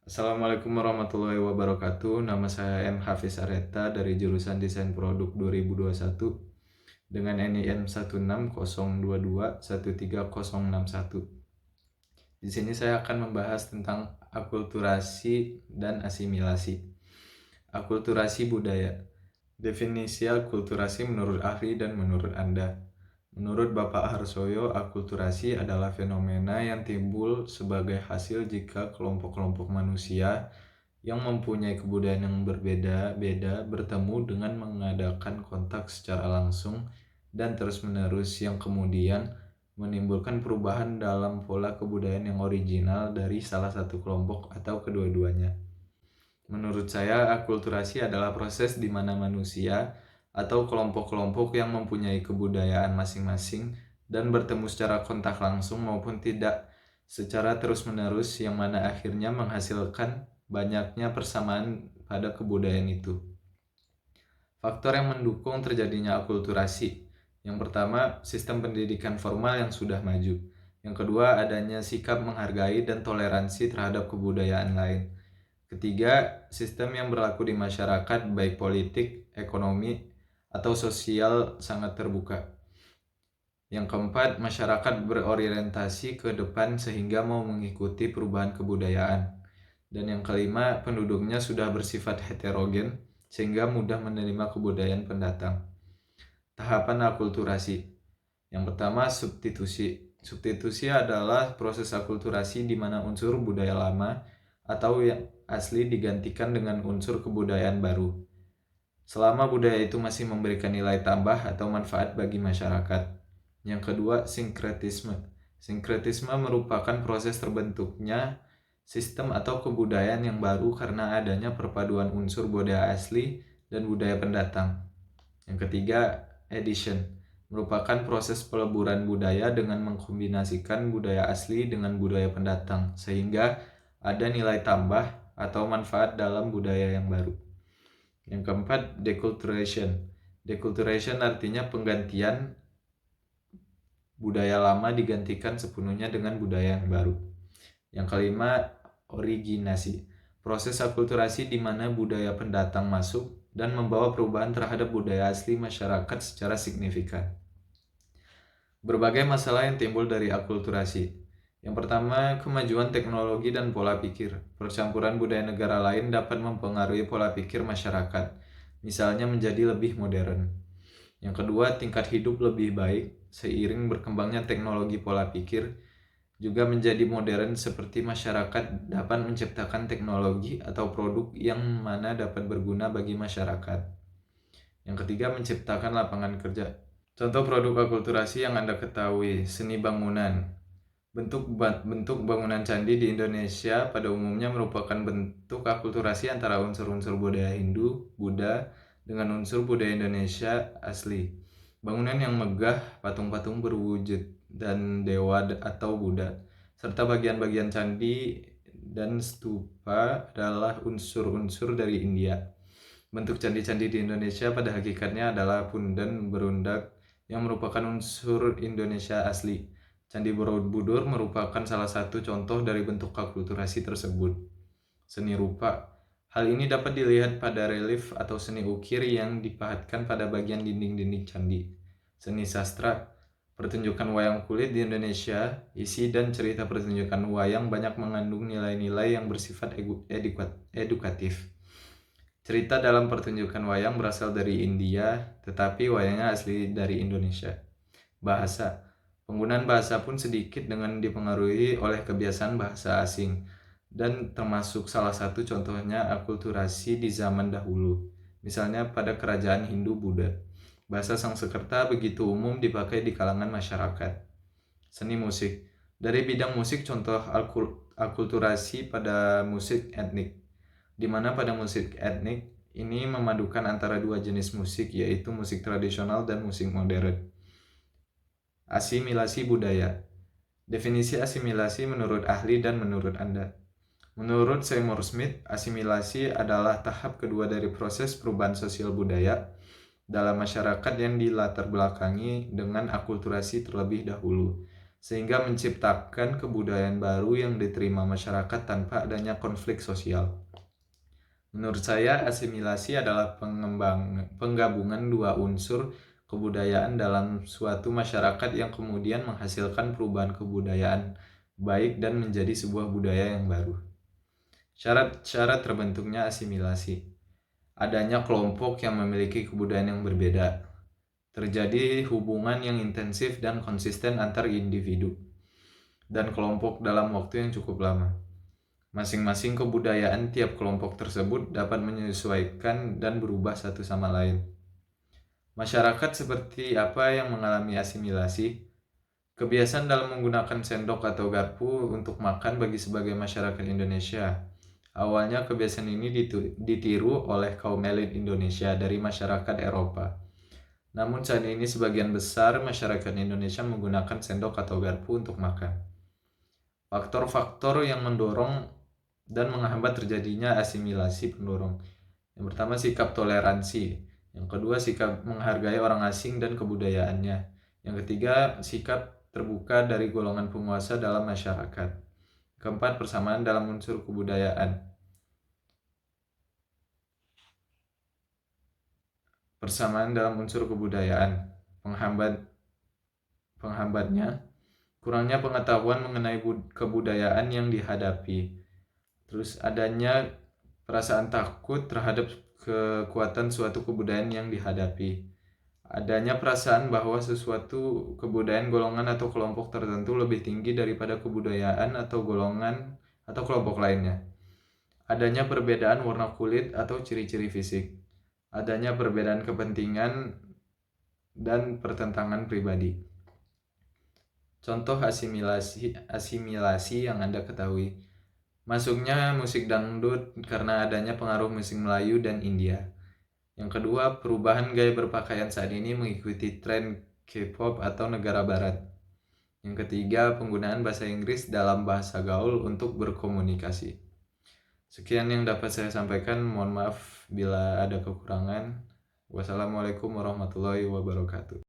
Assalamualaikum warahmatullahi wabarakatuh. Nama saya M. Hafiz Areta dari jurusan Desain Produk 2021 dengan NIM 1602213061. Di sini saya akan membahas tentang akulturasi dan asimilasi. Akulturasi budaya. Definisi akulturasi menurut ahli dan menurut Anda. Menurut Bapak Harsoyo, akulturasi adalah fenomena yang timbul sebagai hasil jika kelompok-kelompok manusia yang mempunyai kebudayaan yang berbeda-beda bertemu dengan mengadakan kontak secara langsung dan terus-menerus yang kemudian menimbulkan perubahan dalam pola kebudayaan yang original dari salah satu kelompok atau kedua-duanya. Menurut saya, akulturasi adalah proses di mana manusia atau kelompok-kelompok yang mempunyai kebudayaan masing-masing dan bertemu secara kontak langsung maupun tidak secara terus-menerus yang mana akhirnya menghasilkan banyaknya persamaan pada kebudayaan itu. Faktor yang mendukung terjadinya akulturasi. Yang pertama, sistem pendidikan formal yang sudah maju. Yang kedua, adanya sikap menghargai dan toleransi terhadap kebudayaan lain. Ketiga, sistem yang berlaku di masyarakat baik politik, ekonomi, atau sosial sangat terbuka. Yang keempat, masyarakat berorientasi ke depan sehingga mau mengikuti perubahan kebudayaan. Dan yang kelima, penduduknya sudah bersifat heterogen sehingga mudah menerima kebudayaan pendatang. Tahapan akulturasi. Yang pertama, substitusi. Substitusi adalah proses akulturasi di mana unsur budaya lama atau yang asli digantikan dengan unsur kebudayaan baru. Selama budaya itu masih memberikan nilai tambah atau manfaat bagi masyarakat. Yang kedua, sinkretisme. Sinkretisme merupakan proses terbentuknya sistem atau kebudayaan yang baru karena adanya perpaduan unsur budaya asli dan budaya pendatang. Yang ketiga, addition. Merupakan proses peleburan budaya dengan mengkombinasikan budaya asli dengan budaya pendatang, sehingga ada nilai tambah atau manfaat dalam budaya yang baru. Yang keempat, deculturation. Deculturation artinya penggantian budaya lama digantikan sepenuhnya dengan budaya yang baru. Yang kelima, originasi. Proses akulturasi di mana budaya pendatang masuk dan membawa perubahan terhadap budaya asli masyarakat secara signifikan. Berbagai masalah yang timbul dari akulturasi. Yang pertama, kemajuan teknologi dan pola pikir. Percampuran budaya negara lain dapat mempengaruhi pola pikir masyarakat, misalnya menjadi lebih modern. Yang kedua, tingkat hidup lebih baik seiring berkembangnya teknologi pola pikir juga menjadi modern seperti masyarakat dapat menciptakan teknologi atau produk yang mana dapat berguna bagi masyarakat. Yang ketiga, menciptakan lapangan kerja. Contoh produk akulturasi yang Anda ketahui, seni bangunan. Bentuk bangunan candi di Indonesia pada umumnya merupakan bentuk akulturasi antara unsur-unsur budaya Hindu, Buddha, dengan unsur budaya Indonesia asli. Bangunan yang megah, patung-patung berwujud dan dewa atau Buddha, serta bagian-bagian candi dan stupa adalah unsur-unsur dari India. Bentuk candi-candi di Indonesia pada hakikatnya adalah punden berundak yang merupakan unsur Indonesia asli. Candi Borobudur merupakan salah satu contoh dari bentuk akulturasi tersebut. Seni rupa. Hal ini dapat dilihat pada relief atau seni ukir yang dipahatkan pada bagian dinding-dinding candi. Seni sastra. Pertunjukan wayang kulit di Indonesia, isi dan cerita pertunjukan wayang banyak mengandung nilai-nilai yang bersifat edukatif. Cerita dalam pertunjukan wayang berasal dari India, tetapi wayangnya asli dari Indonesia. Bahasa. Penggunaan bahasa pun sedikit dengan dipengaruhi oleh kebiasaan bahasa asing, dan termasuk salah satu contohnya akulturasi di zaman dahulu, misalnya pada kerajaan Hindu-Buddha. Bahasa Sanskerta begitu umum dipakai di kalangan masyarakat. Seni musik. Dari bidang musik, contoh akulturasi pada musik etnik, di mana pada musik etnik ini memadukan antara dua jenis musik, yaitu musik tradisional dan musik modern. Asimilasi budaya. Definisi asimilasi menurut ahli dan menurut Anda. Menurut Seymour Smith, asimilasi adalah tahap kedua dari proses perubahan sosial budaya dalam masyarakat yang dilatar belakangi dengan akulturasi terlebih dahulu. sehingga menciptakan kebudayaan baru yang diterima masyarakat tanpa adanya konflik sosial. Menurut saya, asimilasi adalah penggabungan dua unsur kebudayaan dalam suatu masyarakat yang kemudian menghasilkan perubahan kebudayaan baik dan menjadi sebuah budaya yang baru. Syarat-syarat terbentuknya asimilasi: adanya kelompok yang memiliki kebudayaan yang berbeda, terjadi hubungan yang intensif dan konsisten antar individu dan kelompok dalam waktu yang cukup lama. Masing-masing kebudayaan tiap kelompok tersebut dapat menyesuaikan dan berubah satu sama lain. Masyarakat seperti apa yang mengalami asimilasi? Kebiasaan dalam menggunakan sendok atau garpu untuk makan bagi sebagian masyarakat Indonesia. Awalnya kebiasaan ini ditiru oleh kaum elit Indonesia dari masyarakat Eropa. Namun saat ini sebagian besar masyarakat Indonesia menggunakan sendok atau garpu untuk makan. Faktor-faktor yang mendorong dan menghambat terjadinya asimilasi pendorong. Yang pertama, sikap toleransi. Yang kedua, sikap menghargai orang asing dan kebudayaannya. Yang ketiga, sikap terbuka dari golongan penguasa dalam masyarakat. Keempat, persamaan dalam unsur kebudayaan. Persamaan dalam unsur kebudayaan. Penghambatnya, kurangnya pengetahuan mengenai kebudayaan yang dihadapi. Terus adanya perasaan takut terhadap kekuatan suatu kebudayaan yang dihadapi. Adanya perasaan bahwa sesuatu kebudayaan golongan atau kelompok tertentu lebih tinggi daripada kebudayaan atau golongan atau kelompok lainnya. Adanya perbedaan warna kulit atau ciri-ciri fisik. Adanya perbedaan kepentingan dan pertentangan pribadi. Contoh asimilasi yang Anda ketahui. Masuknya musik dangdut karena adanya pengaruh musik Melayu dan India. Yang kedua, perubahan gaya berpakaian saat ini mengikuti tren K-pop atau negara barat. Yang ketiga, penggunaan bahasa Inggris dalam bahasa gaul untuk berkomunikasi. Sekian yang dapat saya sampaikan. Mohon maaf bila ada kekurangan. Wassalamualaikum warahmatullahi wabarakatuh.